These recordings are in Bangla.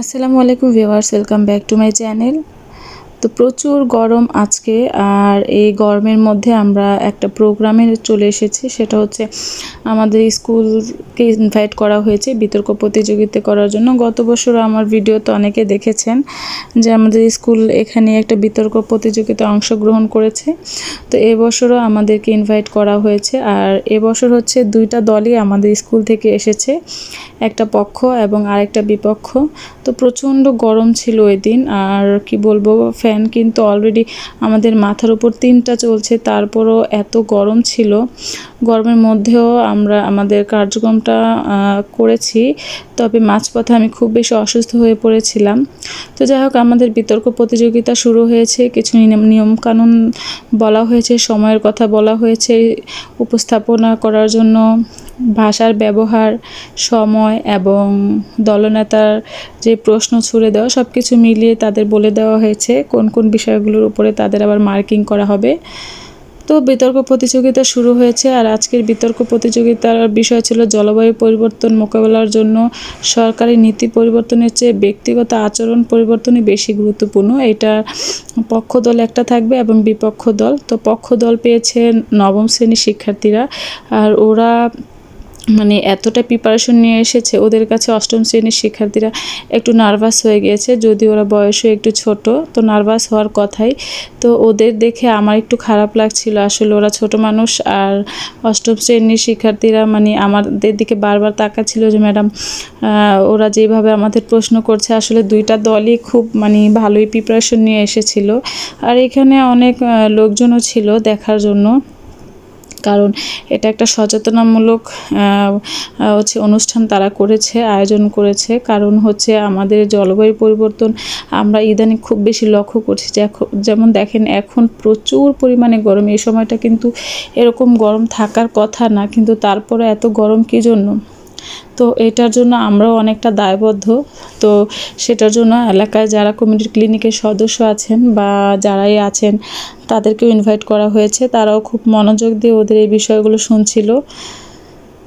আসসালামু আলাইকুম viewers, welcome back to my channel. তো প্রচুর গরম আজকে, আর এই গরমের মধ্যে আমরা একটা প্রোগ্রামে চলে এসেছি। সেটা হচ্ছে আমাদের স্কুলকে ইনভাইট করা হয়েছে বিতর্ক প্রতিযোগিতা করার জন্য। গত বছর আমার ভিডিও তো অনেকে দেখেছেন যে আমাদের স্কুল এখানে একটা বিতর্ক প্রতিযোগিতায় অংশগ্রহণ করেছে। তো এবছরও আমাদেরকে ইনভাইট করা হয়েছে, আর এবছর হচ্ছে দুইটা দলই আমাদের স্কুল থেকে এসেছে, একটা পক্ষ এবং আরেকটা বিপক্ষ। তো প্রচণ্ড গরম ছিল ওই দিন, আর কি বলবো, ফ্যান কিন্তু অলরেডি আমাদের মাথার উপর 3টা চলছে, তারপরও এত গরম ছিল। গরমের মধ্যেও আমরা আমাদের কার্যক্রমটা করেছি, তবে মাঝপথে আমি খুব বেশি অসুস্থ হয়ে পড়েছিলাম। তো যাই হোক, আমাদের বিতর্ক প্রতিযোগিতা শুরু হয়েছে। কিছু নিয়মকানুন বলা হয়েছে, সময়ের কথা বলা হয়েছে, উপস্থাপনা করার জন্য ভাষার ব্যবহার, সময় এবং দলনেতার যে প্রশ্ন ছুড়ে দেওয়া, সব কিছু মিলিয়ে তাদের বলে দেওয়া হয়েছে কোন কোন বিষয়গুলোর উপরে তাদের আবার মার্কিং করা হবে। তো বিতর্ক প্রতিযোগিতা শুরু হয়েছে, আর আজকের বিতর্ক প্রতিযোগিতার বিষয় ছিল জলবায়ু পরিবর্তন মোকাবেলার জন্য সরকারি নীতি পরিবর্তনের চেয়ে ব্যক্তিগত আচরণ পরিবর্তনই বেশি গুরুত্বপূর্ণ। এটা পক্ষ দল একটা থাকবে এবং বিপক্ষ দল। তো পক্ষ দল পেয়েছে 9ম শ্রেণীর শিক্ষার্থীরা, আর ওরা এতটা প্রিপারেশন নিয়ে এসেছে, ওদের কাছে 8ম শ্রেণীর শিক্ষার্থীরা একটু নার্ভাস হয়ে গিয়েছে, যদি ওরা বয়সে একটু ছোট, তো নার্ভাস হওয়ার কথাই। তো ওদের দেখে আমার একটু খারাপ লাগছিল, আসলে ওরা ছোট মানুষ। আর 8ম শ্রেণীর শিক্ষার্থীরা আমাদের দিকে বারবার তাকাচ্ছিল যে ম্যাডাম, ওরা যেভাবে আমাদের প্রশ্ন করছে, আসলে দুইটা দলই খুব ভালোই প্রিপারেশন নিয়ে এসেছিল। আর এখানে অনেক লোকজনও ছিল দেখার জন্য, কারণ এটা একটা সচেতনামূলক অনুষ্ঠান তারা আয়োজন করেছে। কারণ হচ্ছে আমাদের জলবায়ু পরিবর্তন আমরা ইদানিং খুব বেশি লক্ষ্য করছি, যেমন দেখেন এখন প্রচুর পরিমাণে গরম। এই সময়টা কিন্তু এরকম গরম থাকার কথা না, কিন্তু তারপরে এত গরম কী জন্য? তো এটার জন্য আমরাও অনেকটা দায়বদ্ধ। তো সেটার জন্য এলাকায় যারা কমিউনিটি ক্লিনিকের সদস্য আছেন বা যারাই আছেন তাদেরকেও ইনভাইট করা হয়েছে। তারাও খুব মনোযোগ দিয়ে ওদের এই বিষয়গুলো শুনছিল,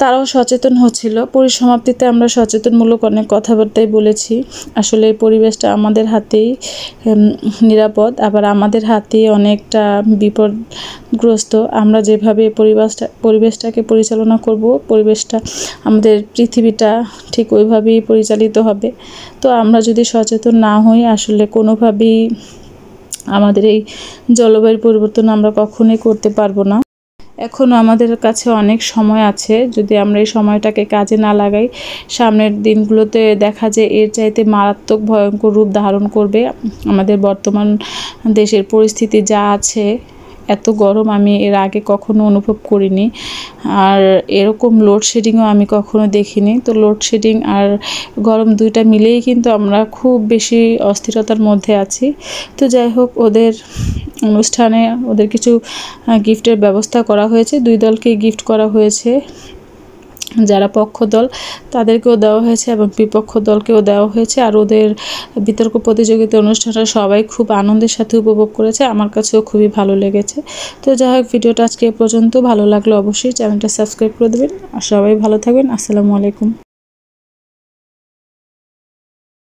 তারাও সচেতন হচ্ছিল। পরিসমাপ্তিতে আমরা সচেতনমূলক অনেক কথাবার্তাই বলেছি। আসলে এই পরিবেশটা আমাদের হাতেই নিরাপদ, আবার আমাদের হাতেই অনেকটা বিপদগ্রস্ত। আমরা যেভাবে পরিবেশটাকে পরিচালনা করব, পরিবেশটা আমাদের পৃথিবীটা ঠিক ওইভাবেই পরিচালিত হবে। তো আমরা যদি সচেতন না হই, আসলে কোনোভাবেই আমাদের এই জলবায়ুর পরিবর্তন আমরা কখনোই করতে পারবো না। এখনও আমাদের কাছে অনেক সময় আছে, যদি আমরা এই সময়টাকে কাজে না লাগাই, সামনের দিনগুলোতে দেখা যায় এর চাইতে মারাত্মক ভয়ঙ্কর রূপ ধারণ করবে আমাদের বর্তমান দেশের পরিস্থিতি যা আছে। এত গরম আমি এর আগে কখনো অনুভব করিনি, আর এরকম লোডশেডিংও আমি কখনো দেখিনি। তো লোডশেডিং আর গরম দুইটা মিলেই কিন্তু আমরা খুব বেশি অস্থিরতার মধ্যে আছি। তো যাই হোক, ওদের অনুষ্ঠানে ওদের কিছু গিফটের ব্যবস্থা করা হয়েছে। 2 দলকেই গিফট করা হয়েছে, যারা পক্ষ দল তাদেরকেও দেওয়া হয়েছে এবং বিপক্ষ দলকেও দেওয়া হয়েছে। আর ওদের বিতর্ক প্রতিযোগিতা অনুষ্ঠানটা সবাই খুব আনন্দের সাথে উপভোগ করেছে, আমার কাছেও খুবই ভালো লেগেছে। তো যাই হোক, ভিডিওটা আজকে এ পর্যন্ত। ভালো লাগলো অবশ্যই চ্যানেলটা সাবস্ক্রাইব করে দেবেন, আর সবাই ভালো থাকবেন। আসসালামু আলাইকুম।